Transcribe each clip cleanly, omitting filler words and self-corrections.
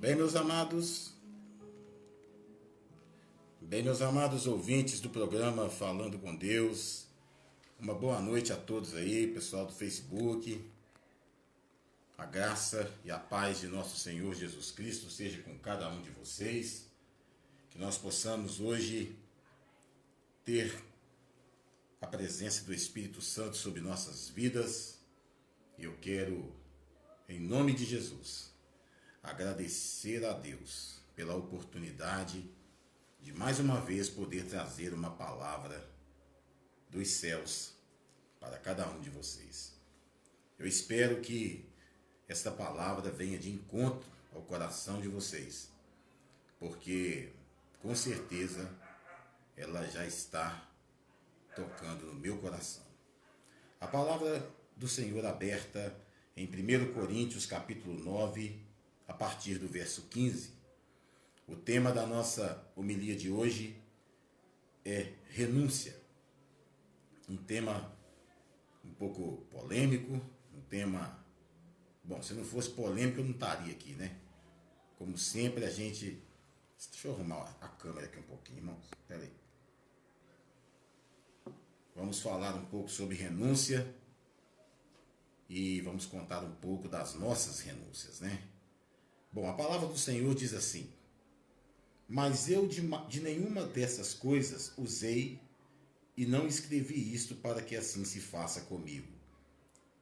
Bem, meus amados ouvintes do programa Falando com Deus, uma boa noite a todos aí, pessoal do Facebook. A graça e a paz de nosso Senhor Jesus Cristo seja com cada um de vocês, que nós possamos hoje ter a presença do Espírito Santo sobre nossas vidas. E eu quero, em nome de Jesus, agradecer a Deus pela oportunidade de mais uma vez poder trazer uma palavra dos céus para cada um de vocês. Eu espero que esta palavra venha de encontro ao coração de vocês, porque com certeza ela já está tocando no meu coração. A palavra do Senhor aberta em 1 Coríntios capítulo 9, a partir do verso 15. O tema da nossa homilia de hoje é renúncia. Um tema um pouco polêmico, um tema... Bom, se não fosse polêmico eu não estaria aqui, né? Como sempre a gente... Deixa eu arrumar a câmera aqui um pouquinho, irmãos. Espera aí. Vamos falar um pouco sobre renúncia e vamos contar um pouco das nossas renúncias, né? Bom, a palavra do Senhor diz assim: mas eu de nenhuma dessas coisas usei e não escrevi isto para que assim se faça comigo.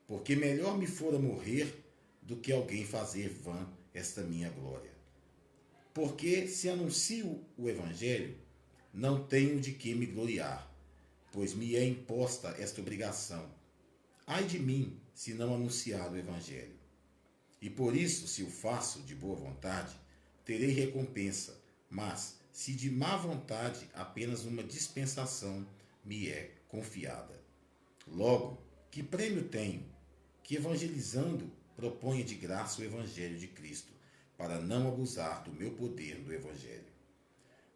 Porque melhor me fora morrer do que alguém fazer vã esta minha glória. Porque se anuncio o Evangelho, não tenho de que me gloriar, pois me é imposta esta obrigação. Ai de mim, se não anunciar o Evangelho. E por isso, se o faço de boa vontade, terei recompensa, mas se de má vontade, apenas uma dispensação me é confiada. Logo, que prêmio tenho? Que evangelizando proponha de graça o Evangelho de Cristo, para não abusar do meu poder do Evangelho.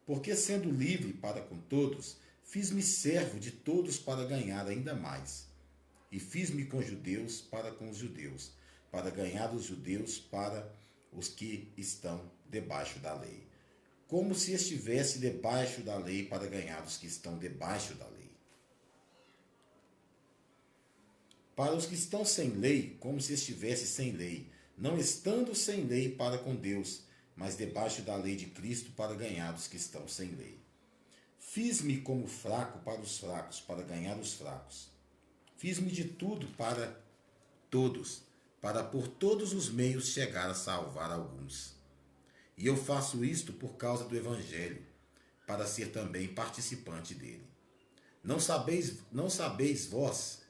Porque sendo livre para com todos, fiz-me servo de todos para ganhar ainda mais. E fiz-me com judeus para com os judeus, para ganhar os judeus para os que estão debaixo da lei. Como se estivesse debaixo da lei para ganhar os que estão debaixo da lei. Para os que estão sem lei, como se estivesse sem lei, não estando sem lei para com Deus, mas debaixo da lei de Cristo para ganhar os que estão sem lei. Fiz-me como fraco para os fracos, para ganhar os fracos. Fiz-me de tudo para todos, para por todos os meios chegar a salvar alguns. E eu faço isto por causa do Evangelho, para ser também participante dele. Não sabeis vós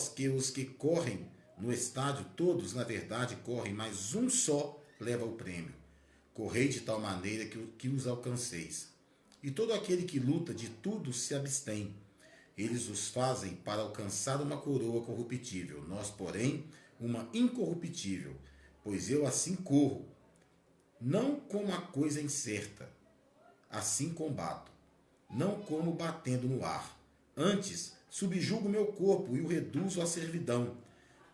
que os que correm no estádio, todos na verdade correm, mas um só leva o prêmio. Correi de tal maneira que os alcanceis. E todo aquele que luta de tudo se abstém. Eles os fazem para alcançar uma coroa corruptível, nós, porém, uma incorruptível. Pois eu assim corro, não como a coisa incerta, assim combato, não como batendo no ar. Antes, subjugo meu corpo e o reduzo à servidão,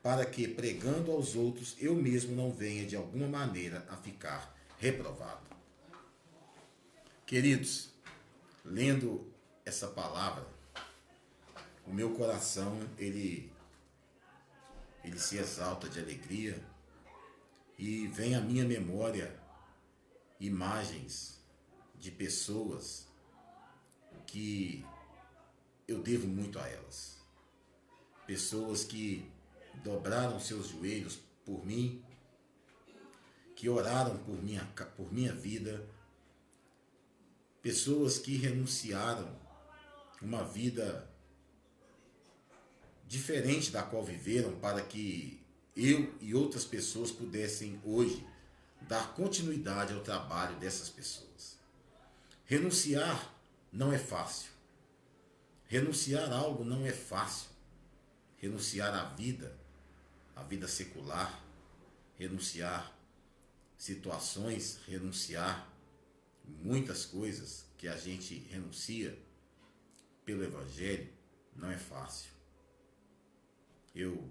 para que, pregando aos outros, eu mesmo não venha de alguma maneira a ficar reprovado. Queridos, lendo essa palavra, o meu coração, ele se exalta de alegria e vem à minha memória imagens de pessoas que eu devo muito a elas. Pessoas que dobraram seus joelhos por mim, que oraram por minha vida, pessoas que renunciaram uma vida diferente da qual viveram para que eu e outras pessoas pudessem hoje dar continuidade ao trabalho dessas pessoas. Renunciar não é fácil. Renunciar a algo não é fácil. Renunciar à vida secular, renunciar situações, renunciar muitas coisas que a gente renuncia pelo Evangelho, não é fácil. Eu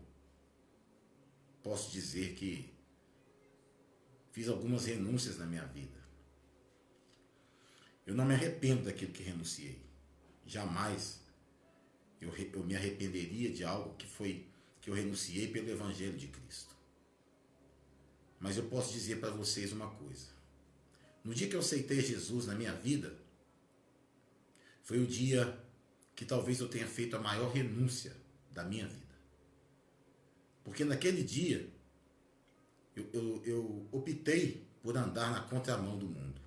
posso dizer que fiz algumas renúncias na minha vida. Eu não me arrependo daquilo que renunciei. Jamais eu me arrependeria de algo que eu renunciei pelo Evangelho de Cristo. Mas eu posso dizer para vocês uma coisa. No dia que eu aceitei Jesus na minha vida, foi o dia que talvez eu tenha feito a maior renúncia da minha vida. Porque naquele dia, eu optei por andar na contramão do mundo.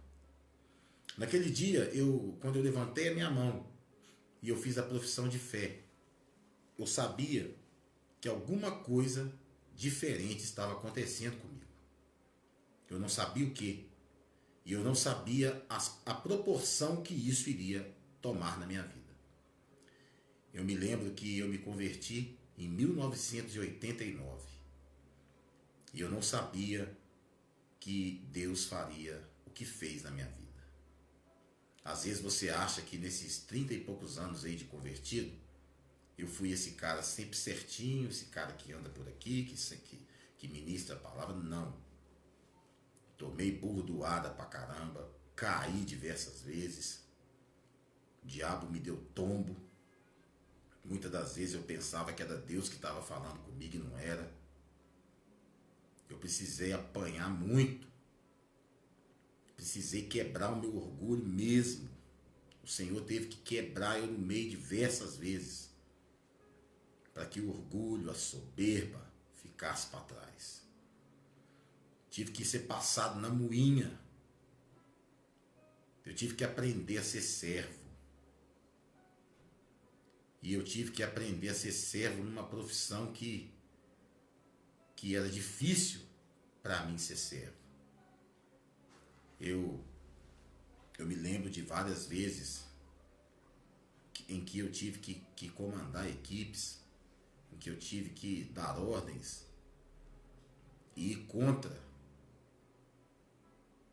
Naquele dia, quando eu levantei a minha mão e eu fiz a profissão de fé, eu sabia que alguma coisa diferente estava acontecendo comigo. Eu não sabia o quê. E eu não sabia a proporção que isso iria tomar na minha vida. Eu me lembro que eu me converti em 1989. E eu não sabia que Deus faria o que fez na minha vida. Às vezes você acha que nesses 30 e poucos anos aí de convertido, eu fui esse cara sempre certinho, esse cara que anda por aqui, que ministra a palavra. Não. Tomei burdoada pra caramba, caí diversas vezes, o diabo me deu tombo. Muitas das vezes eu pensava que era Deus que estava falando comigo e não era. Eu precisei apanhar muito, precisei quebrar o meu orgulho mesmo. O Senhor teve que quebrar eu no meio diversas vezes, para que o orgulho, a soberba ficasse para trás. Tive que ser passado na moinha. Eu tive que aprender a ser servo. E eu tive que aprender a ser servo numa profissão que era difícil para mim ser servo. Eu me lembro de várias vezes em que eu tive que comandar equipes, em que eu tive que dar ordens e ir contra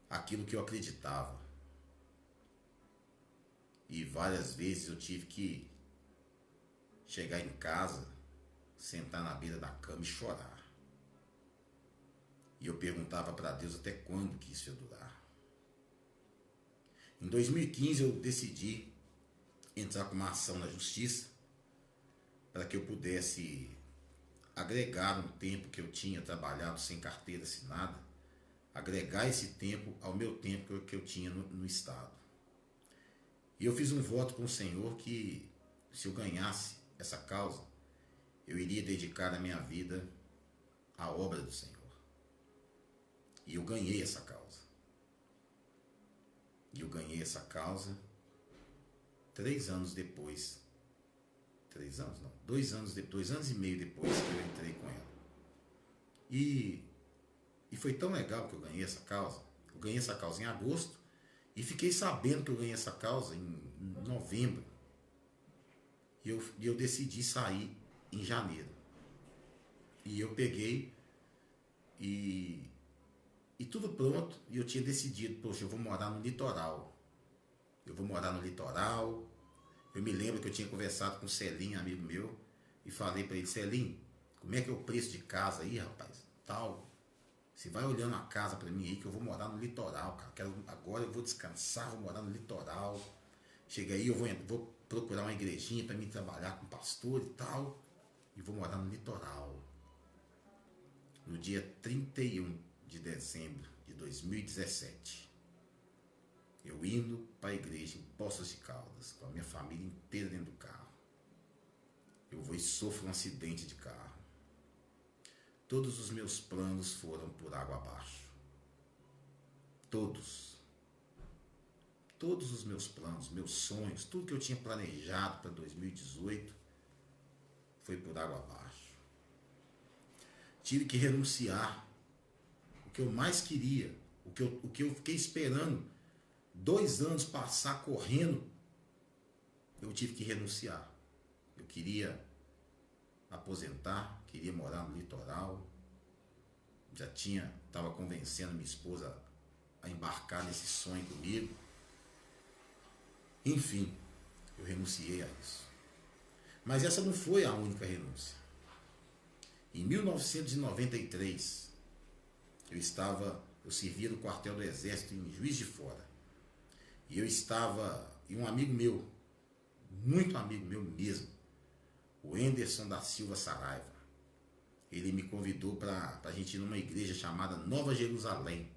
aquilo que eu acreditava. E várias vezes eu tive que chegar em casa, sentar na beira da cama e chorar. E eu perguntava para Deus até quando que isso ia durar. Em 2015 eu decidi entrar com uma ação na justiça para que eu pudesse agregar um tempo que eu tinha trabalhado sem carteira assinada, agregar esse tempo ao meu tempo que eu tinha no Estado. E eu fiz um voto com o Senhor que, se eu ganhasse essa causa, eu iria dedicar a minha vida à obra do Senhor. E eu ganhei essa causa. E eu ganhei essa causa 3 anos depois. 3 anos não, 2 anos depois, 2 anos e meio depois que eu entrei com ela. E foi tão legal que eu ganhei essa causa. Eu ganhei essa causa em agosto e fiquei sabendo que eu ganhei essa causa em novembro. E eu decidi sair em janeiro. E eu peguei e tudo pronto. E eu tinha decidido, poxa, eu vou morar no litoral. Eu vou morar no litoral. Eu me lembro que eu tinha conversado com o Celinho, amigo meu, e falei para ele: Celinho, como é que é o preço de casa aí, rapaz? Tal. Você vai olhando a casa para mim aí, que eu vou morar no litoral, cara. Agora eu vou descansar, vou morar no litoral. Chega aí, eu vou procurar uma igrejinha para mim trabalhar com pastor e tal. E vou morar no litoral. No dia 31 de dezembro de 2017. Eu indo para a igreja em Poços de Caldas, com a minha família inteira dentro do carro. Eu vou e sofro um acidente de carro. Todos os meus planos foram por água abaixo. Todos. Todos os meus planos, meus sonhos, tudo que eu tinha planejado para 2018 foi por água abaixo. Tive que renunciar. O que eu mais queria, o que eu fiquei esperando 2 anos passar correndo, eu tive que renunciar. Eu queria aposentar, queria morar no litoral. Já estava convencendo minha esposa a embarcar nesse sonho comigo. Enfim, eu renunciei a isso. Mas essa não foi a única renúncia. Em 1993, eu estava Eu servia no quartel do Exército em Juiz de Fora. E eu estava, e um amigo meu, muito amigo meu mesmo, o Enderson da Silva Saraiva, ele me convidou para a gente ir numa igreja chamada Nova Jerusalém.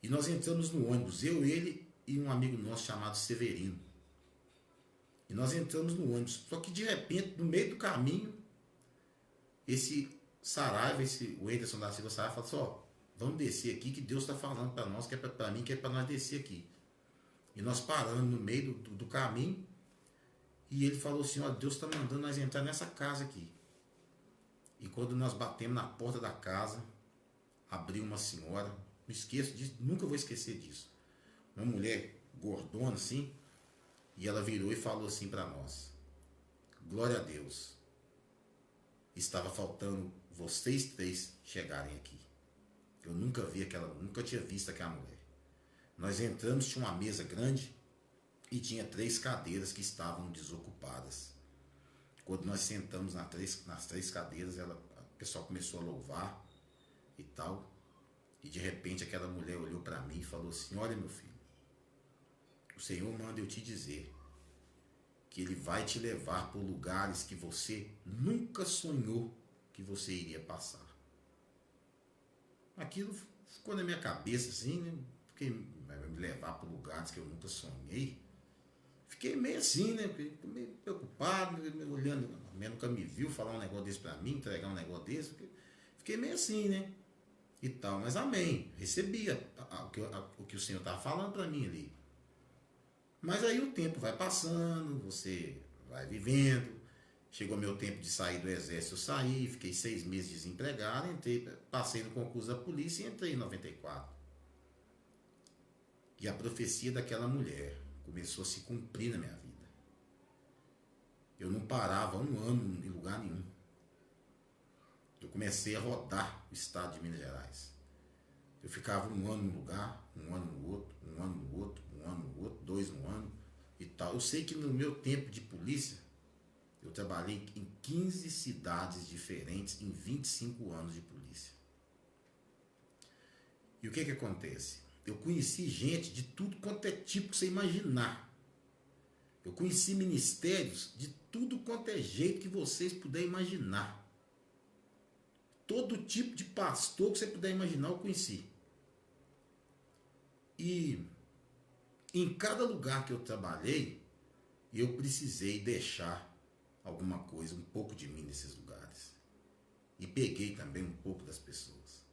E nós entramos no ônibus, eu, ele e um amigo nosso chamado Severino. E nós entramos no ônibus, só que de repente, no meio do caminho, esse Saraiva, o Enderson da Silva Saraiva, falou assim, ó, vamos descer aqui que Deus está falando para nós, que é para mim, que é para nós descer aqui. E nós paramos no meio do caminho, e ele falou assim, ó, Deus está mandando nós entrar nessa casa aqui. E quando nós batemos na porta da casa, abriu uma senhora, não esqueço disso, nunca vou esquecer disso. Uma mulher gordona assim, e ela virou e falou assim para nós, glória a Deus, estava faltando vocês três chegarem aqui. Eu nunca tinha visto aquela mulher. Nós entramos, tinha uma mesa grande e tinha 3 cadeiras que estavam desocupadas. Quando nós sentamos nas três cadeiras, o pessoal começou a louvar e tal. E de repente aquela mulher olhou para mim e falou assim, olha meu filho, o Senhor manda eu te dizer que Ele vai te levar por lugares que você nunca sonhou que você iria passar. Aquilo ficou na minha cabeça assim, né? Porque vai me levar por lugares que eu nunca sonhei. Fiquei meio assim, né? Meio preocupado, meio olhando, a mulher nunca me viu falar um negócio desse pra mim, entregar um negócio desse. Fiquei meio assim, né? E tal, mas amém, recebia o que o Senhor estava falando para mim ali. Mas aí o tempo vai passando, você vai vivendo. Chegou meu tempo de sair do exército, eu saí, fiquei 6 meses desempregado, passei no concurso da polícia e entrei em 94. E a profecia daquela mulher começou a se cumprir na minha vida. Eu não parava 1 ano em lugar nenhum. Eu comecei a rodar o estado de Minas Gerais. Eu ficava 1 ano num lugar, 1 ano no outro, 1 ano no outro, 1 ano no outro, 2 no ano e tal. Eu sei que no meu tempo de polícia, eu trabalhei em 15 cidades diferentes em 25 anos de polícia. E o que acontece? Eu conheci gente de tudo quanto é tipo que você imaginar. Eu conheci ministérios de tudo quanto é jeito que vocês puderem imaginar. Todo tipo de pastor que você puder imaginar, eu conheci. E em cada lugar que eu trabalhei, eu precisei deixar alguma coisa, um pouco de mim nesses lugares. E peguei também um pouco das pessoas.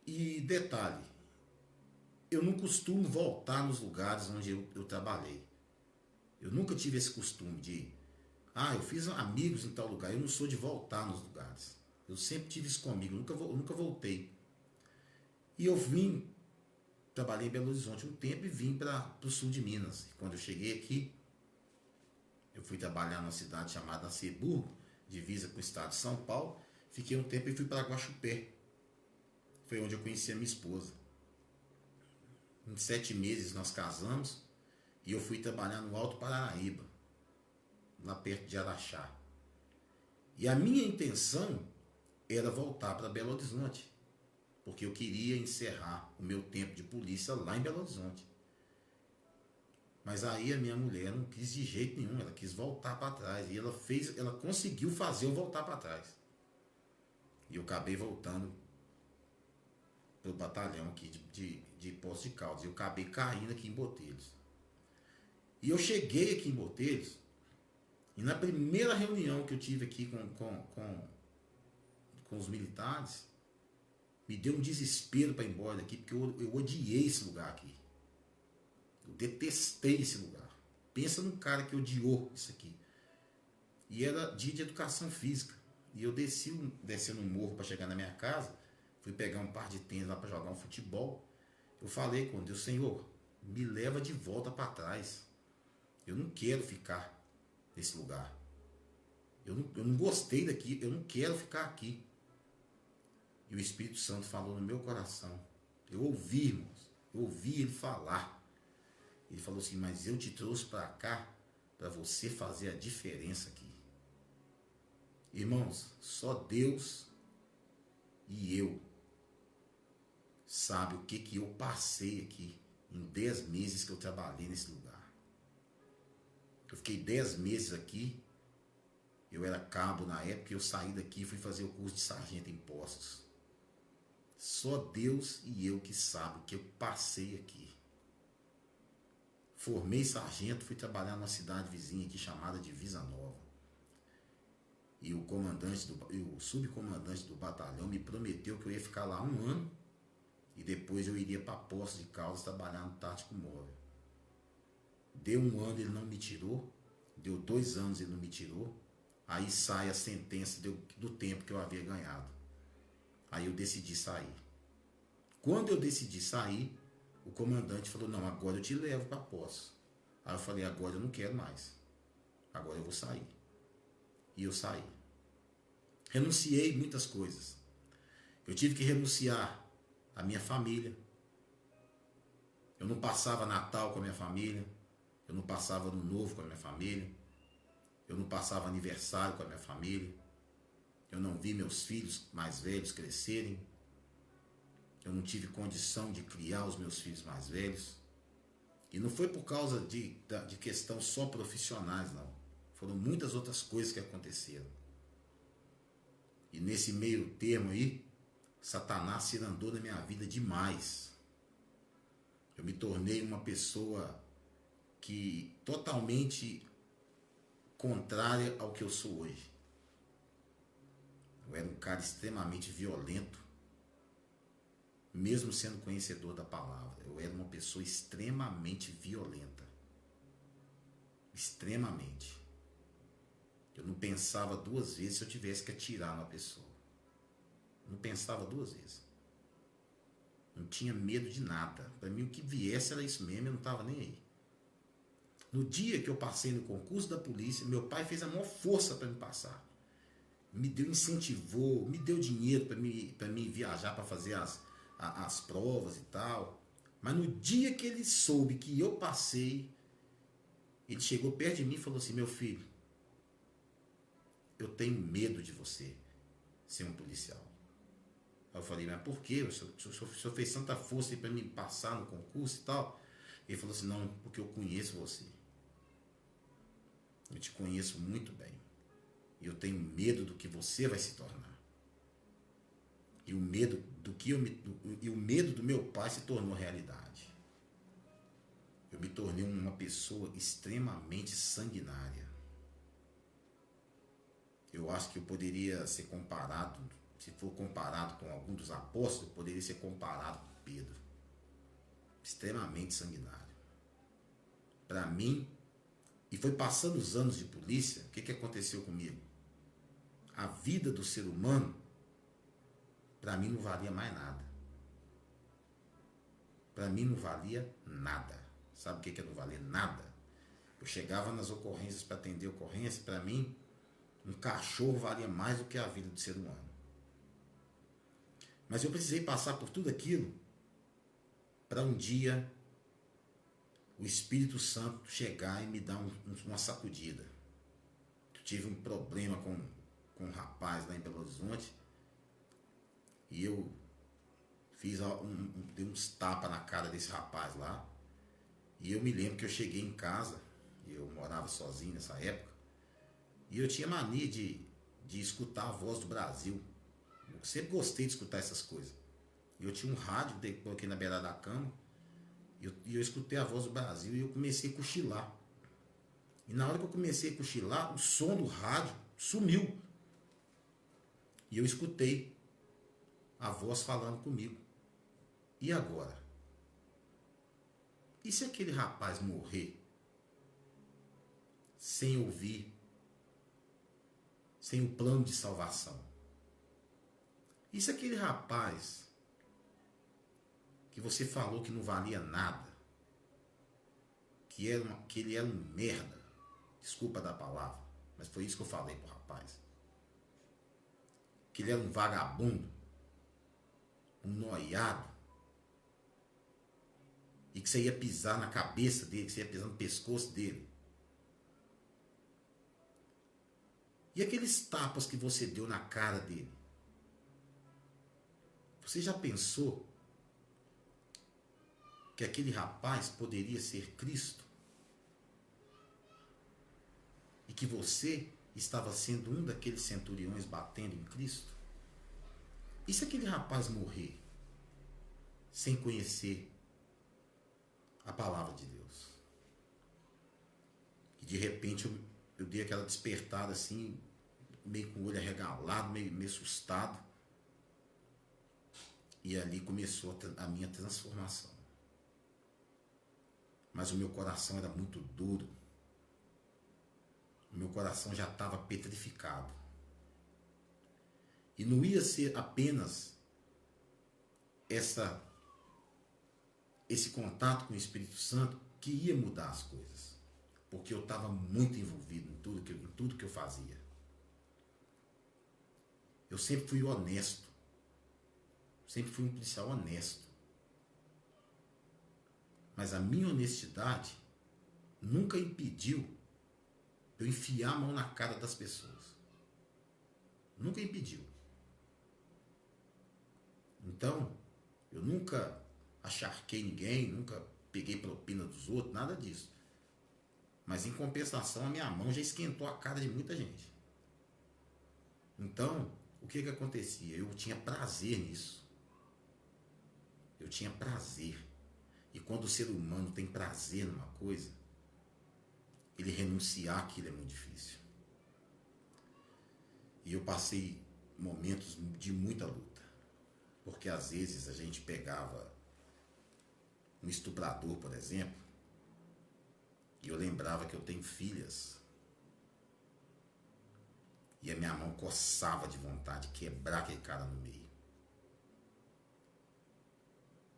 E detalhe, eu não costumo voltar nos lugares onde eu trabalhei. Eu nunca tive esse costume de, eu fiz amigos em tal lugar. Eu não sou de voltar nos lugares. Eu sempre tive isso comigo, eu nunca voltei. E eu trabalhei em Belo Horizonte um tempo e vim para o sul de Minas. E quando eu cheguei aqui, eu fui trabalhar numa cidade chamada Ceburgo, divisa com o estado de São Paulo. Fiquei um tempo e fui para Guaxupé. Foi onde eu conheci a minha esposa. Em 7 meses nós casamos e eu fui trabalhar no Alto Paranaíba, lá perto de Araxá. E a minha intenção era voltar para Belo Horizonte, porque eu queria encerrar o meu tempo de polícia lá em Belo Horizonte. Mas aí a minha mulher não quis de jeito nenhum, ela quis voltar para trás. E ela conseguiu fazer eu voltar para trás. E eu acabei voltando para o batalhão aqui de Poços de Caldas. E eu acabei caindo aqui em Botelhos. E eu cheguei aqui em Botelhos, e na primeira reunião que eu tive aqui com os militares, me deu um desespero para ir embora daqui, porque eu odiei esse lugar aqui. Eu detestei esse lugar. Pensa num cara que odiou isso aqui. E era dia de educação física. E eu descendo um morro para chegar na minha casa, fui pegar um par de tênis lá para jogar um futebol. Eu falei com Deus, Senhor, me leva de volta para trás. Eu não quero ficar nesse lugar. Eu não gostei daqui, eu não quero ficar aqui. E o Espírito Santo falou no meu coração. Eu ouvi, irmãos, eu ouvi ele falar. Ele falou assim, mas eu te trouxe para cá para você fazer a diferença aqui. Irmãos, só Deus e eu sabe o que que eu passei aqui em 10 meses que eu trabalhei nesse lugar. Eu fiquei 10 meses aqui, eu era cabo na época, eu saí daqui e fui fazer o curso de sargento em postos. Só Deus e eu que sabe o que eu passei aqui. Formei sargento, fui trabalhar numa cidade vizinha aqui chamada de Visa Nova. E o subcomandante do batalhão me prometeu que eu ia ficar lá 1 ano e depois eu iria para Poços de Caldas trabalhar no tático móvel. Deu 1 ano, ele não me tirou. Deu 2 anos, ele não me tirou. Aí sai a sentença do tempo que eu havia ganhado. Aí eu decidi sair. Quando eu decidi sair, o comandante falou, não, agora eu te levo para Poços. Aí eu falei, agora eu não quero mais. Agora eu vou sair. E eu saí. Renunciei muitas coisas. Eu tive que renunciar à minha família. Eu não passava Natal com a minha família. Eu não passava Ano Novo com a minha família. Eu não passava aniversário com a minha família. Eu não vi meus filhos mais velhos crescerem. Eu não tive condição de criar os meus filhos mais velhos. E não foi por causa de questão só profissionais, não. Foram muitas outras coisas que aconteceram. E nesse meio termo aí, Satanás se andou na minha vida demais. Eu me tornei uma pessoa que totalmente contrária ao que eu sou hoje. Eu era um cara extremamente violento, mesmo sendo conhecedor da palavra. Eu era uma pessoa extremamente violenta. Extremamente. Eu não pensava 2 vezes se eu tivesse que atirar numa pessoa. Não pensava 2 vezes. Não tinha medo de nada. Para mim o que viesse era isso mesmo, eu não estava nem aí. No dia que eu passei no concurso da polícia, meu pai fez a maior força para me passar. Me deu, incentivou, me deu dinheiro para mim viajar para fazer as provas e tal. Mas no dia que ele soube que eu passei, ele chegou perto de mim e falou assim, meu filho, eu tenho medo de você ser um policial. Aí eu falei, mas por quê? O senhor fez tanta força para me passar no concurso e tal. Ele falou assim, não, porque eu conheço você. Eu te conheço muito bem. E eu tenho medo do que você vai se tornar. E o medo o medo do meu pai se tornou realidade. Eu me tornei uma pessoa extremamente sanguinária. Eu acho que eu poderia ser comparado, se for comparado com algum dos apóstolos, eu poderia ser comparado com Pedro. Extremamente sanguinário. Para mim, e foi passando os anos de polícia, o que aconteceu comigo? A vida do ser humano, para mim não valia mais nada. Para mim não valia nada. Sabe o que é não valer nada? Eu chegava nas ocorrências para atender ocorrência, para mim, um cachorro valia mais do que a vida do ser humano. Mas eu precisei passar por tudo aquilo para um dia o Espírito Santo chegar e me dar uma sacudida. Eu tive um problema com um rapaz lá em Belo Horizonte e eu dei uns tapas na cara desse rapaz lá. E eu me lembro que eu cheguei em casa, eu morava sozinho nessa época, e eu tinha mania de escutar a voz do Brasil. Eu sempre gostei de escutar essas coisas. E eu tinha um rádio, coloquei na beirada da cama, e eu escutei a voz do Brasil e eu comecei a cochilar. E na hora que eu comecei a cochilar, o som do rádio sumiu. E eu escutei a voz falando comigo. E agora? E se aquele rapaz morrer sem ouvir, sem o plano de salvação? E se aquele rapaz que você falou que não valia nada, que ele era um merda, desculpa da palavra, mas foi isso que eu falei pro rapaz, que ele era um vagabundo, um noiado, e que você ia pisar na cabeça dele, que você ia pisar no pescoço dele. E aqueles tapas que você deu na cara dele? Você já pensou que aquele rapaz poderia ser Cristo e que você estava sendo um daqueles centuriões batendo em Cristo? E se aquele rapaz morrer sem conhecer a palavra de Deus? E de repente eu dei aquela despertada assim, meio com o olho arregalado, meio assustado. E ali começou a minha transformação. Mas o meu coração era muito duro. O meu coração já estava petrificado. E não ia ser apenas esse contato com o Espírito Santo que ia mudar as coisas. Porque eu estava muito envolvido em tudo que eu fazia. Eu sempre fui honesto. Sempre fui um policial honesto. Mas a minha honestidade nunca impediu eu enfiar a mão na cara das pessoas. Nunca impediu. Então, eu nunca acharquei ninguém, nunca peguei propina dos outros, nada disso. Mas em compensação, a minha mão já esquentou a cara de muita gente. Então, o que acontecia? Eu tinha prazer nisso. Eu tinha prazer. E quando o ser humano tem prazer numa coisa, ele renunciar àquilo é muito difícil. E eu passei momentos de muita luta. Porque às vezes a gente pegava um estuprador, por exemplo, e eu lembrava que eu tenho filhas. E a minha mão coçava de vontade de quebrar aquele cara no meio.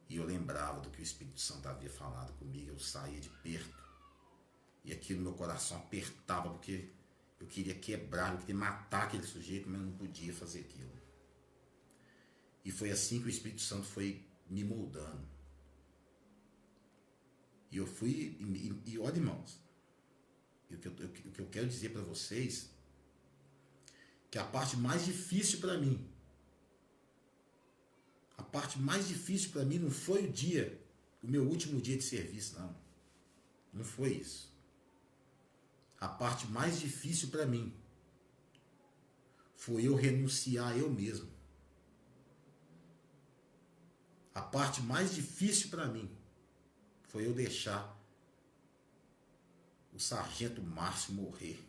E eu lembrava do que o Espírito Santo havia falado comigo. Eu saía de perto. E aquilo no meu coração apertava, porque eu queria quebrar, eu queria matar aquele sujeito, mas eu não podia fazer aquilo. E foi assim que o Espírito Santo foi me moldando. E eu fui, e olha, irmãos, o que eu quero dizer para vocês, que a parte mais difícil para mim, não foi o meu último dia de serviço, não. Não foi isso. A parte mais difícil para mim foi eu renunciar a eu mesmo. A parte mais difícil para mim foi eu deixar o sargento Márcio morrer.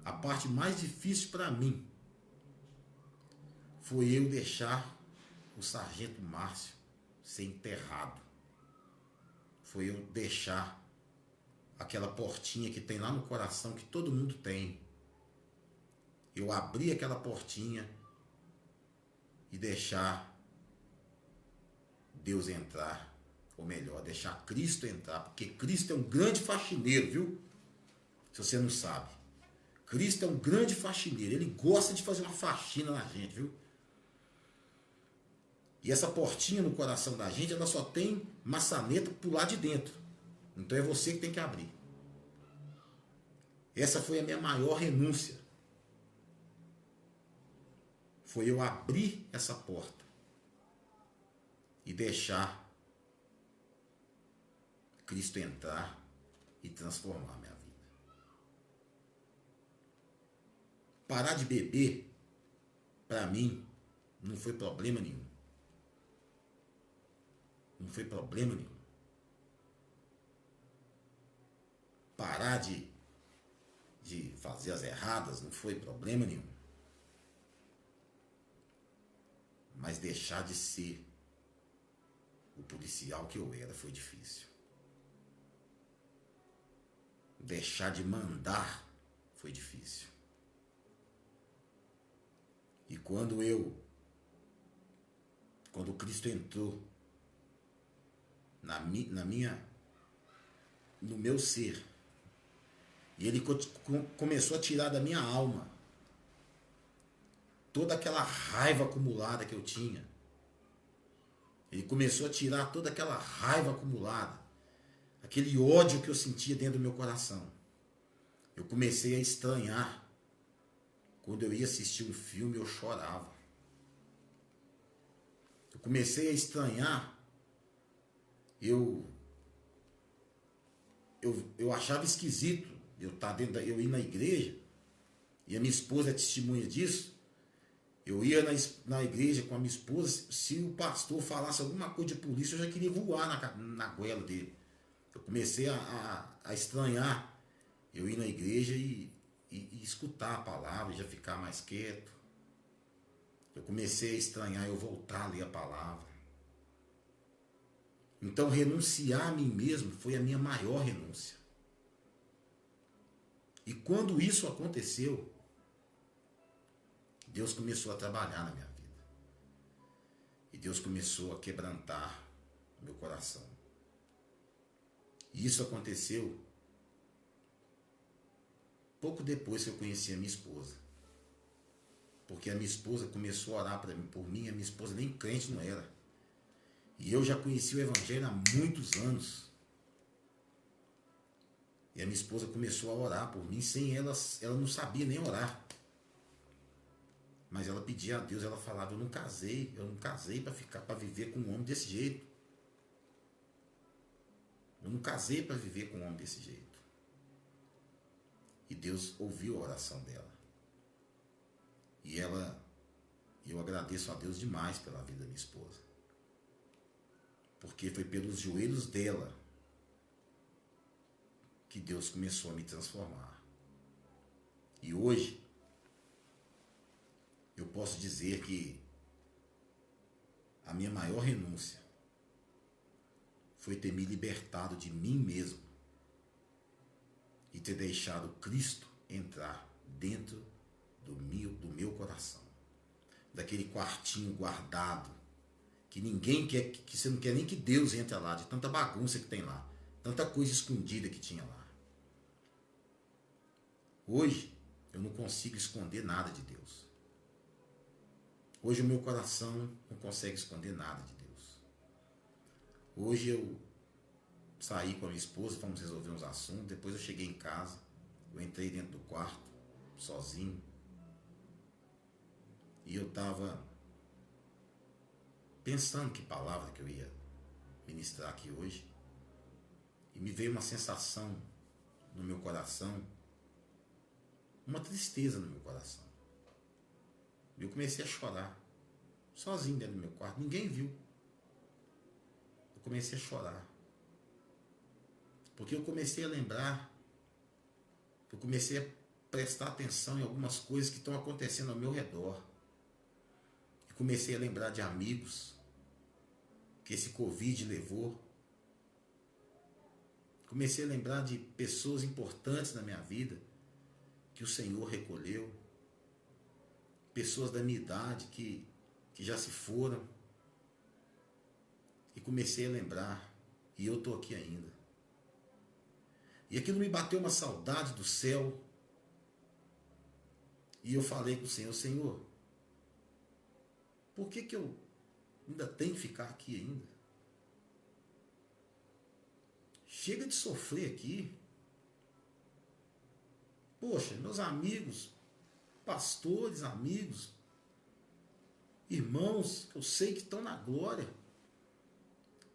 A parte mais difícil para mim foi eu deixar o sargento Márcio ser enterrado. Foi eu deixar aquela portinha que tem lá no coração, que todo mundo tem. Eu abrir aquela portinha e deixar Deus entrar, ou melhor, deixar Cristo entrar, porque Cristo é um grande faxineiro, viu? Se você não sabe. Cristo é um grande faxineiro, ele gosta de fazer uma faxina na gente, viu? E essa portinha no coração da gente, ela só tem maçaneta por lá de dentro. Então é você que tem que abrir. Essa foi a minha maior renúncia. Foi eu abrir essa porta e deixar Cristo entrar e transformar a minha vida. Parar de beber, para mim, não foi problema nenhum. Não foi problema nenhum. Parar de fazer as erradas não foi problema nenhum. Mas deixar de ser o policial que eu era foi difícil. Deixar de mandar foi difícil. E quando Cristo entrou no meu ser, e ele começou a tirar da minha alma toda aquela raiva acumulada que eu tinha. Ele começou a tirar toda aquela raiva acumulada, aquele ódio que eu sentia dentro do meu coração. Eu comecei a estranhar. Quando eu ia assistir um filme, eu chorava. Eu comecei a estranhar Eu, eu achava esquisito eu ir na igreja, e a minha esposa é testemunha disso. Eu ia na igreja com a minha esposa, se o pastor falasse alguma coisa de polícia, eu já queria voar na goela dele. Eu comecei a estranhar eu ir na igreja e escutar a palavra, já ficar mais quieto. Eu comecei a estranhar eu voltar a ler a palavra. Então renunciar a mim mesmo foi a minha maior renúncia. E quando isso aconteceu, Deus começou a trabalhar na minha vida. E Deus começou a quebrantar meu coração. E isso aconteceu pouco depois que eu conheci a minha esposa. Porque a minha esposa começou a orar por mim, a minha esposa nem crente não era. E eu já conheci o Evangelho há muitos anos. E a minha esposa começou a orar por mim, sem ela não sabia nem orar. Mas ela pedia a Deus, ela falava, eu não casei para viver com um homem desse jeito. Eu não casei para viver com um homem desse jeito. E Deus ouviu a oração dela. E eu agradeço a Deus demais pela vida da minha esposa. Porque foi pelos joelhos dela que Deus começou a me transformar. E hoje, eu posso dizer que a minha maior renúncia foi ter me libertado de mim mesmo e ter deixado Cristo entrar dentro do meu coração. Daquele quartinho guardado, que ninguém quer, que você não quer nem que Deus entre lá, de tanta bagunça que tem lá, tanta coisa escondida que tinha lá. Hoje, eu não consigo esconder nada de Deus. Hoje o meu coração não consegue esconder nada de Deus. Hoje eu saí com a minha esposa, fomos resolver uns assuntos, depois eu cheguei em casa, eu entrei dentro do quarto, sozinho, e eu estava pensando que palavra que eu ia ministrar aqui hoje, e me veio uma sensação no meu coração, uma tristeza no meu coração. E eu comecei a chorar, sozinho dentro do meu quarto, ninguém viu. Eu comecei a chorar. Porque eu comecei a lembrar, eu comecei a prestar atenção em algumas coisas que estão acontecendo ao meu redor. E comecei a lembrar de amigos que esse Covid levou. Comecei a lembrar de pessoas importantes na minha vida que o Senhor recolheu. Pessoas da minha idade que já se foram. E comecei a lembrar, e eu estou aqui ainda. E aquilo me bateu uma saudade do céu. E eu falei com o Senhor, Senhor, por que eu ainda tenho que ficar aqui ainda? Chega de sofrer aqui. Poxa, meus amigos, pastores, amigos, irmãos, que eu sei que estão na glória,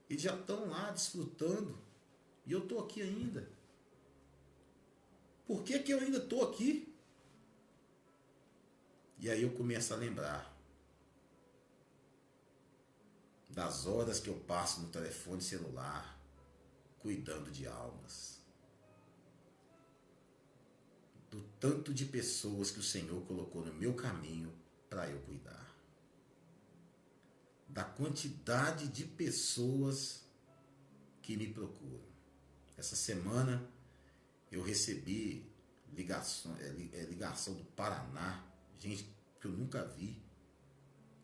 eles já estão lá desfrutando, e eu estou aqui ainda. Por que eu ainda estou aqui? E aí eu começo a lembrar das horas que eu passo no telefone celular, cuidando de almas. Do tanto de pessoas que o Senhor colocou no meu caminho para eu cuidar. Da quantidade de pessoas que me procuram. Essa semana eu recebi ligação do Paraná, gente que eu nunca vi,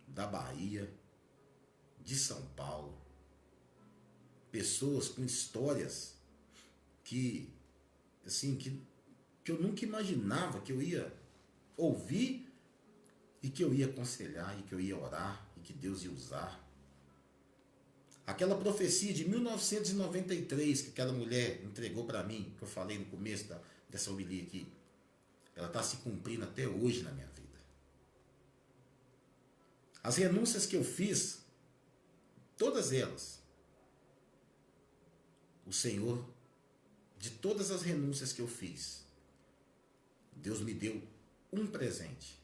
da Bahia, de São Paulo. Pessoas com histórias que eu nunca imaginava que eu ia ouvir e que eu ia aconselhar e que eu ia orar e que Deus ia usar. Aquela profecia de 1993 que aquela mulher entregou para mim, que eu falei no começo dessa homilia aqui, ela está se cumprindo até hoje na minha vida. As renúncias que eu fiz, todas elas, o Senhor, de todas as renúncias que eu fiz, Deus me deu um presente.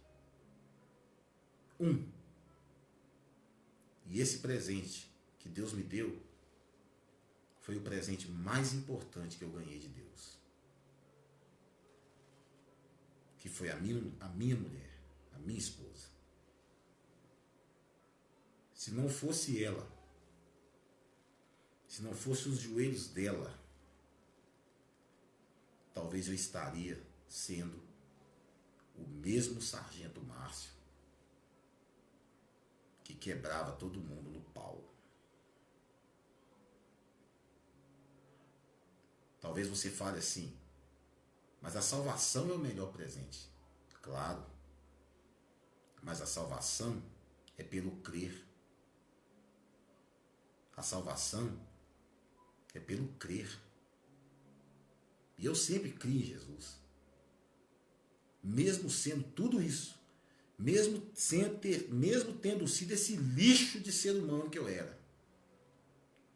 Um. E esse presente que Deus me deu foi o presente mais importante que eu ganhei de Deus. Que foi a minha mulher, a minha esposa. Se não fosse ela, se não fosse os joelhos dela, talvez eu estaria sendo o mesmo sargento Márcio que quebrava todo mundo no pau. Talvez você fale assim, mas a salvação é o melhor presente. Claro, mas a salvação é pelo crer. A salvação é pelo crer. E eu sempre criei em Jesus. Mesmo sendo tudo isso, mesmo tendo sido esse lixo de ser humano que eu era,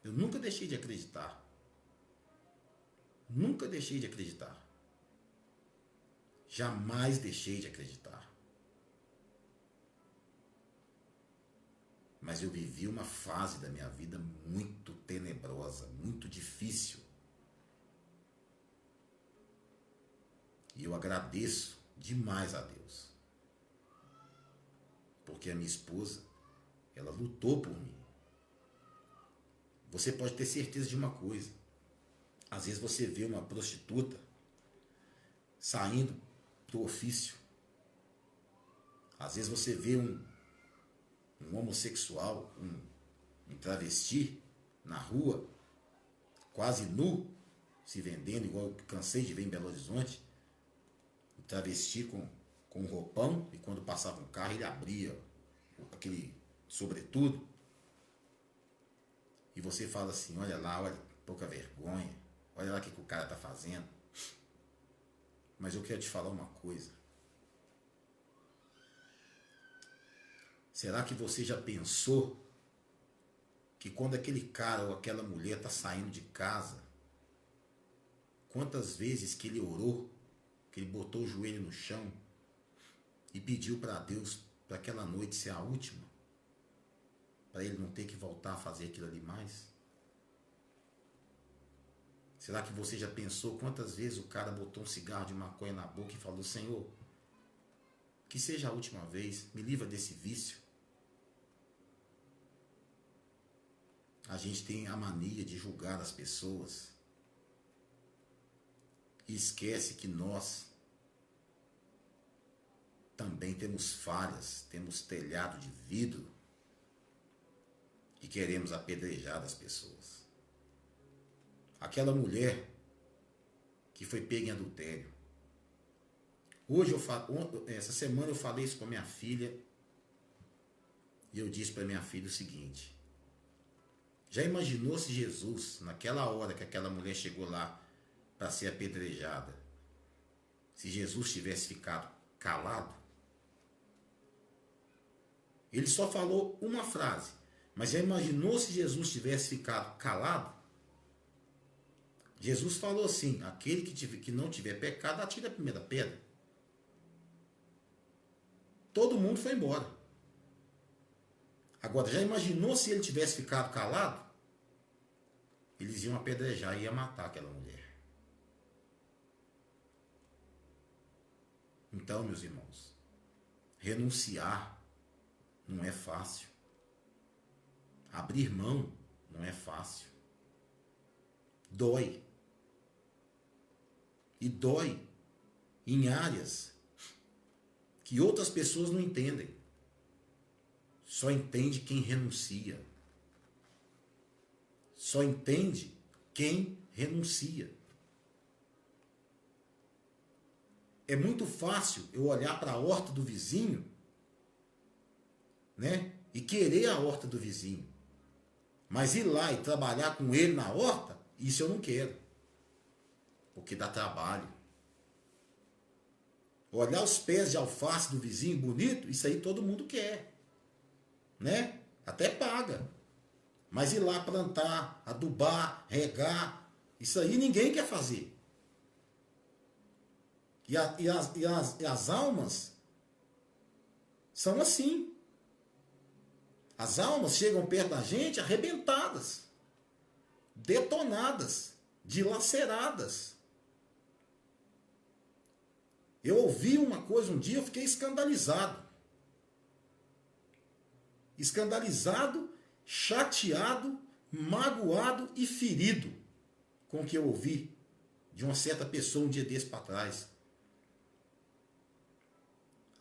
eu nunca deixei de acreditar. Nunca deixei de acreditar. Jamais deixei de acreditar. Mas eu vivi uma fase da minha vida muito tenebrosa, muito difícil. E eu agradeço demais a Deus. Porque a minha esposa, ela lutou por mim. Você pode ter certeza de uma coisa. Às vezes você vê uma prostituta saindo do ofício. Às vezes você vê um homossexual, um travesti na rua, quase nu, se vendendo, igual eu cansei de ver em Belo Horizonte. Um travesti com um roupão, e quando passava um carro ele abria aquele sobretudo. E você fala assim, olha lá, olha, pouca vergonha. Olha lá o que o cara está fazendo. Mas eu quero te falar uma coisa. Será que você já pensou que quando aquele cara ou aquela mulher está saindo de casa, quantas vezes que ele orou, que ele botou o joelho no chão e pediu para Deus para aquela noite ser a última, para ele não ter que voltar a fazer aquilo ali mais? Será que você já pensou quantas vezes o cara botou um cigarro de maconha na boca e falou, Senhor, que seja a última vez, me livra desse vício? A gente tem a mania de julgar as pessoas e esquece que nós também temos falhas, temos telhado de vidro e queremos apedrejar as pessoas. Aquela mulher que foi pega em adultério. Essa semana eu falei isso com a minha filha e eu disse para minha filha o seguinte: já imaginou se Jesus, naquela hora que aquela mulher chegou lá para ser apedrejada, se Jesus tivesse ficado calado? Ele só falou uma frase, mas já imaginou se Jesus tivesse ficado calado? Jesus falou assim, aquele que não tiver pecado, atire a primeira pedra. Todo mundo foi embora. Agora, já imaginou se ele tivesse ficado calado? Eles iam apedrejar e iam matar aquela mulher. Então, meus irmãos, renunciar não é fácil. Abrir mão não é fácil. Dói. E dói em áreas que outras pessoas não entendem. Só entende quem renuncia. Só entende quem renuncia. É muito fácil eu olhar para a horta do vizinho, né, e querer a horta do vizinho. Mas ir lá e trabalhar com ele na horta, isso eu não quero. Porque dá trabalho. Olhar os pés de alface do vizinho bonito, isso aí todo mundo quer. Né? Até paga. Mas ir lá plantar, adubar, regar, Isso aí ninguém quer fazer. E as almas são assim. As almas chegam perto da gente arrebentadas, detonadas, dilaceradas. Eu ouvi uma coisa um dia, eu fiquei escandalizado. Escandalizado, chateado, magoado e ferido com o que eu ouvi de uma certa pessoa um dia desse para trás.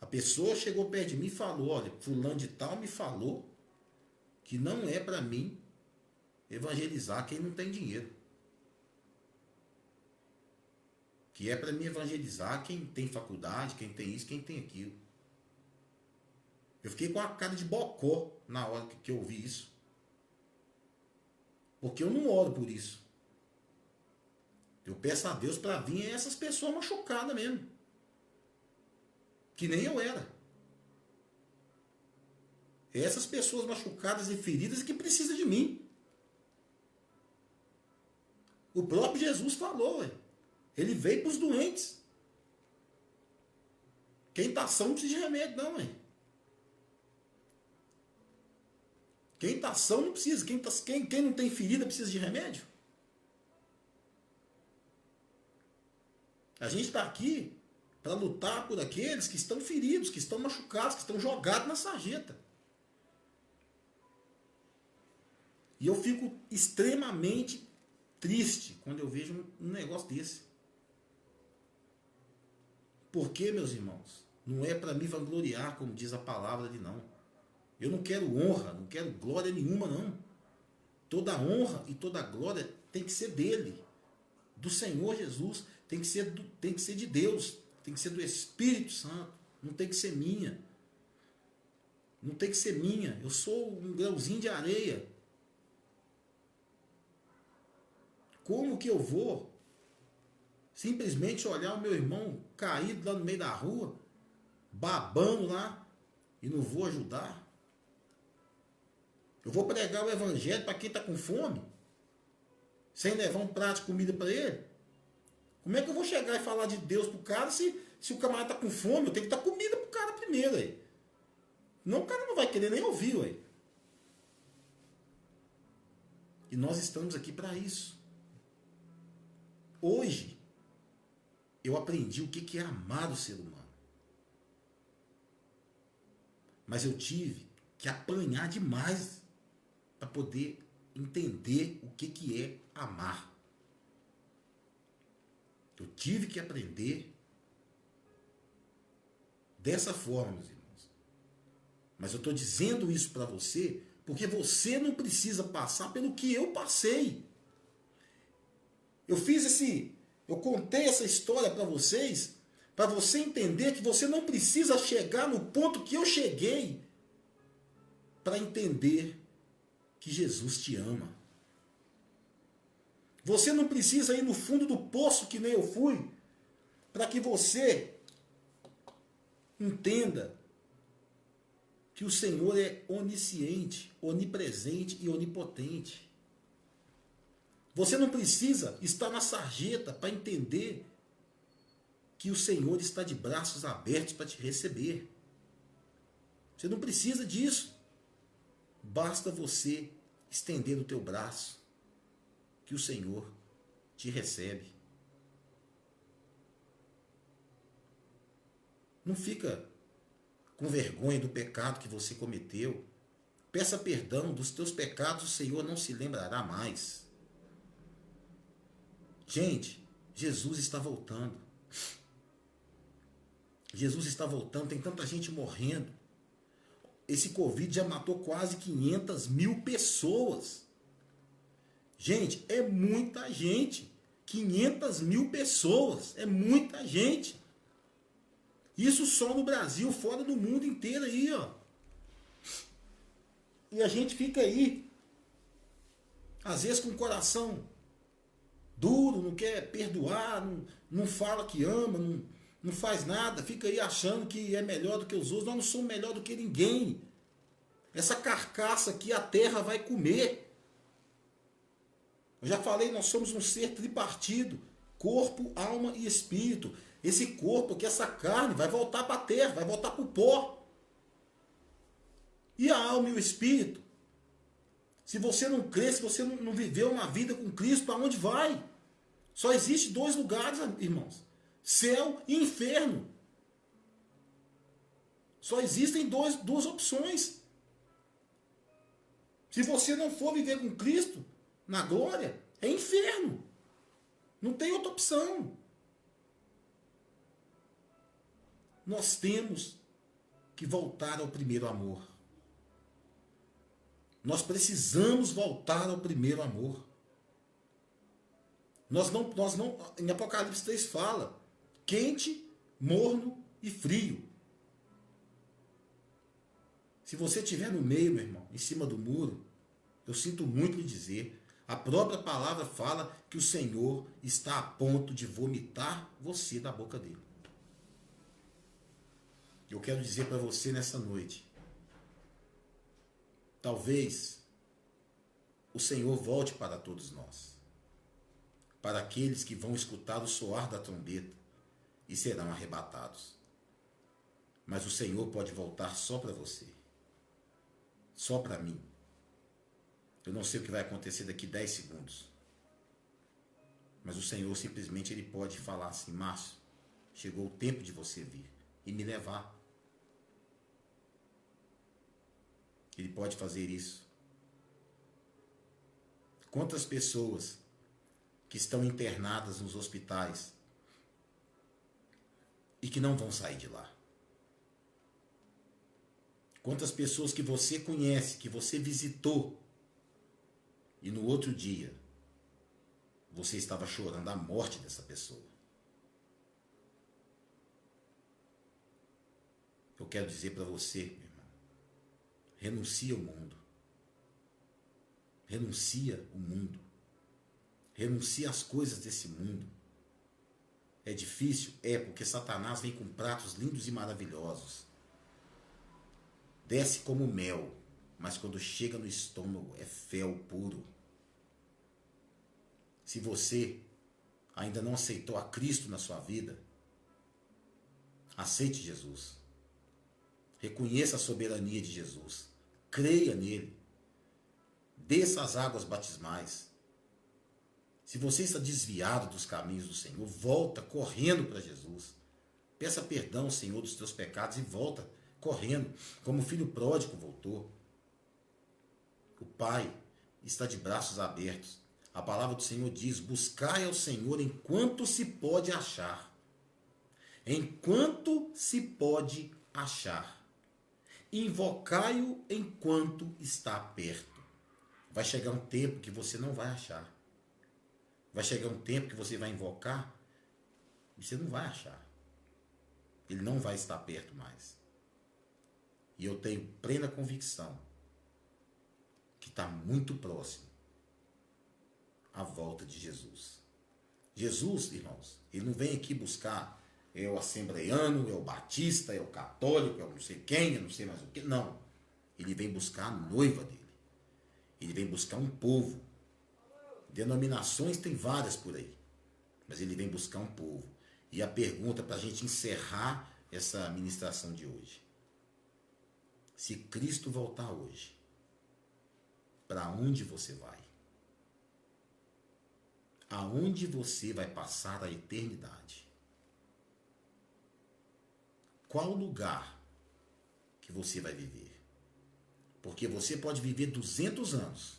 A pessoa chegou perto de mim e falou, olha, fulano de tal me falou que não é para mim evangelizar quem não tem dinheiro. Que é para mim evangelizar quem tem faculdade, quem tem isso, quem tem aquilo. Eu fiquei com a cara de bocó na hora que eu ouvi isso. Porque eu não oro por isso. Eu peço a Deus para vir essas pessoas machucadas mesmo. Que nem eu era. Essas pessoas machucadas e feridas que precisam de mim. O próprio Jesus falou, ele veio para os doentes. Quem está são não precisa de remédio, não, hein? Quem está são não precisa. Quem não tem ferida precisa de remédio. A gente está aqui para lutar por aqueles que estão feridos, que estão machucados, que estão jogados na sarjeta. E eu fico extremamente triste quando eu vejo um negócio desse. Porque, meus irmãos, não é para me vangloriar, como diz a palavra ali, não. Eu não quero honra, não quero glória nenhuma, não. Toda honra e toda glória tem que ser dele, do Senhor Jesus, tem que ser de Deus, tem que ser do Espírito Santo, não tem que ser minha. Não tem que ser minha, eu sou um grãozinho de areia. Como que eu vou simplesmente olhar o meu irmão caído lá no meio da rua, babando lá, e não vou ajudar? Eu vou pregar o evangelho para quem está com fome, sem levar um prato de comida para ele? Como é que eu vou chegar e falar de Deus para o cara se o camarada está com fome? Eu tenho que dar comida para o cara primeiro. Aí. Não, o cara não vai querer nem ouvir. Aí. E nós estamos aqui para isso. Hoje, eu aprendi o que é amar o ser humano. Mas eu tive que apanhar demais para poder entender o que é amar. Eu tive que aprender dessa forma, meus irmãos. Mas eu estou dizendo isso para você porque você não precisa passar pelo que eu passei. Eu contei essa história para vocês, para você entender que você não precisa chegar no ponto que eu cheguei para entender que Jesus te ama. Você não precisa ir no fundo do poço que nem eu fui, para que você entenda que o Senhor é onisciente, onipresente e onipotente. Você não precisa estar na sarjeta para entender que o Senhor está de braços abertos para te receber. Você não precisa disso. Basta você estender o teu braço, que o Senhor te recebe. Não fica com vergonha do pecado que você cometeu. Peça perdão dos teus pecados, o Senhor não se lembrará mais. Gente, Jesus está voltando. Jesus está voltando, tem tanta gente morrendo. Esse Covid já matou quase 500 mil pessoas. Gente, é muita gente. 500 mil pessoas, é muita gente. Isso só no Brasil, fora do mundo inteiro aí, ó. E a gente fica aí, às vezes com o coração duro, não quer perdoar, não fala que ama, não faz nada, fica aí achando que é melhor do que os outros. Nós não somos melhor do que ninguém. Essa carcaça aqui a terra vai comer. Eu já falei, nós somos um ser tripartido, corpo, alma e espírito. Esse corpo aqui, essa carne, vai voltar para a terra, vai voltar para o pó. E a alma e o espírito? Se você não crê, se você não viveu uma vida com Cristo, para onde vai? Só existe dois lugares, irmãos. Céu e inferno. Só existem duas opções. Se você não for viver com Cristo na glória, é inferno. Não tem outra opção. Nós temos que voltar ao primeiro amor. Nós precisamos voltar ao primeiro amor. Nós não, em Apocalipse 3 fala, quente, morno e frio. Se você estiver no meio, meu irmão, em cima do muro, eu sinto muito lhe dizer, a própria palavra fala que o Senhor está a ponto de vomitar você da boca dele. Eu quero dizer para você nessa noite, talvez o Senhor volte para todos nós, para aqueles que vão escutar o soar da trombeta e serão arrebatados. Mas o Senhor pode voltar só para você, só para mim. Eu não sei o que vai acontecer daqui 10 segundos, mas o Senhor simplesmente ele pode falar assim, Márcio, chegou o tempo de você vir e me levar. Ele pode fazer isso. Quantas pessoas que estão internadas nos hospitais e que não vão sair de lá? Quantas pessoas que você conhece, que você visitou e no outro dia você estava chorando a morte dessa pessoa? Eu quero dizer para você, meu irmão, renuncia ao mundo. Renuncia o mundo. Renuncia às coisas desse mundo. É difícil? É, porque Satanás vem com pratos lindos e maravilhosos. Desce como mel, mas quando chega no estômago é fel puro. Se você ainda não aceitou a Cristo na sua vida, aceite Jesus. Reconheça a soberania de Jesus. Creia nele. Desça as águas batismais. Se você está desviado dos caminhos do Senhor, volta correndo para Jesus. Peça perdão, Senhor, dos teus pecados e volta correndo, como o filho pródigo voltou. O Pai está de braços abertos. A palavra do Senhor diz, buscai ao Senhor enquanto se pode achar. Enquanto se pode achar. Invocai-o enquanto está perto. Vai chegar um tempo que você não vai achar. Vai chegar um tempo que você vai invocar e você não vai achar. Ele não vai estar perto mais. E eu tenho plena convicção que está muito próximo a volta de Jesus. Jesus, irmãos, ele não vem aqui buscar é o assembleiano, é o batista, é o católico, é o não sei quem, eu não sei mais o que. Não. Ele vem buscar a noiva dele. Ele vem buscar um povo. Denominações tem várias por aí. Mas ele vem buscar um povo. E a pergunta para a gente encerrar essa ministração de hoje. Se Cristo voltar hoje, para onde você vai? Aonde você vai passar a eternidade? Qual lugar que você vai viver? Porque você pode viver 200 anos.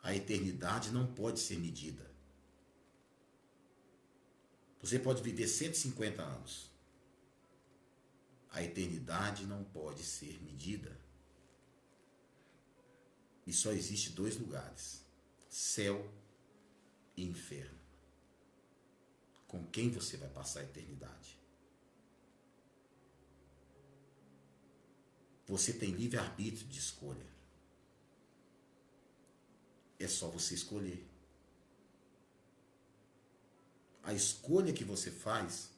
A eternidade não pode ser medida. Você pode viver 150 anos. A eternidade não pode ser medida. E só existe dois lugares: céu e inferno. Com quem você vai passar a eternidade? Você tem livre-arbítrio de escolha. É só você escolher. A escolha que você faz,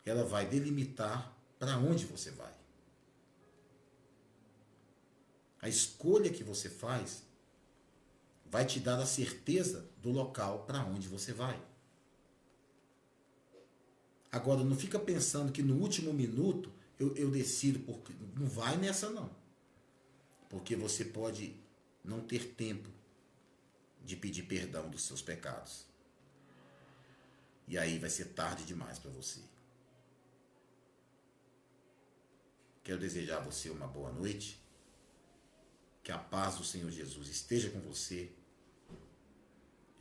ela vai delimitar para onde você vai. A escolha que você faz vai te dar a certeza do local para onde você vai. Agora, não fica pensando que no último minuto eu decido, porque não vai nessa não. Porque você pode não ter tempo de pedir perdão dos seus pecados. E aí vai ser tarde demais para você. Quero desejar a você uma boa noite. Que a paz do Senhor Jesus esteja com você.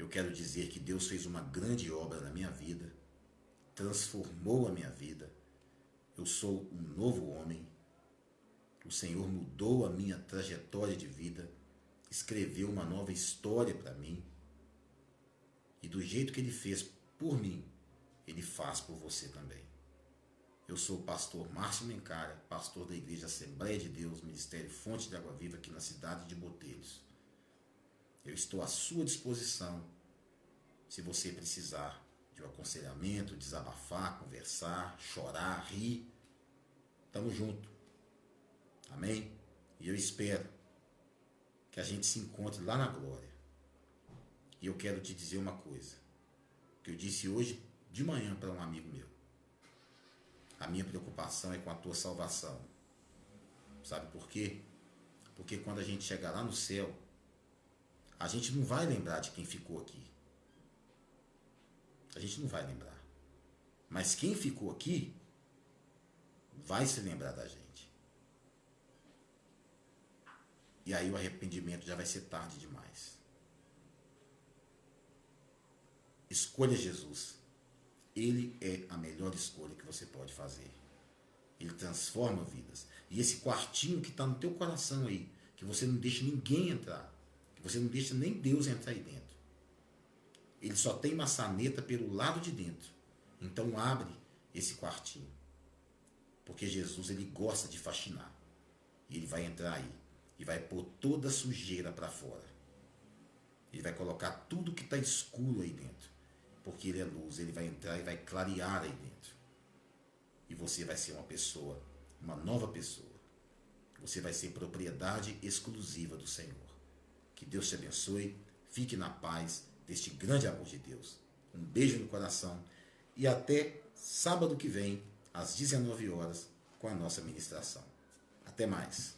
Eu quero dizer que Deus fez uma grande obra na minha vida. Transformou a minha vida. Eu sou um novo homem. O Senhor mudou a minha trajetória de vida. Escreveu uma nova história para mim. E do jeito que Ele fez por mim, Ele faz por você também. Eu sou o pastor Márcio Mencara, pastor da Igreja Assembleia de Deus, Ministério Fonte de Água Viva, aqui na cidade de Botelhos. Eu estou à sua disposição, se você precisar de um aconselhamento, desabafar, conversar, chorar, rir. Tamo junto. Amém? E eu espero que a gente se encontre lá na glória. E eu quero te dizer uma coisa, que eu disse hoje de manhã para um amigo meu. A minha preocupação é com a tua salvação. Sabe por quê? Porque quando a gente chegar lá no céu, a gente não vai lembrar de quem ficou aqui. A gente não vai lembrar. Mas quem ficou aqui vai se lembrar da gente. E aí o arrependimento já vai ser tarde demais. Escolha Jesus. Ele é a melhor escolha que você pode fazer. Ele transforma vidas. E esse quartinho que está no teu coração aí, que você não deixa ninguém entrar, que você não deixa nem Deus entrar aí dentro, ele só tem maçaneta pelo lado de dentro. Então abre esse quartinho. Porque Jesus, ele gosta de faxinar. E ele vai entrar aí e vai pôr toda a sujeira para fora. Ele vai colocar tudo que está escuro aí dentro. Porque ele é luz, ele vai entrar e vai clarear aí dentro. E você vai ser uma pessoa, uma nova pessoa. Você vai ser propriedade exclusiva do Senhor. Que Deus te abençoe, fique na paz deste grande amor de Deus. Um beijo no coração e até sábado que vem, às 19 horas, com a nossa ministração. Até mais.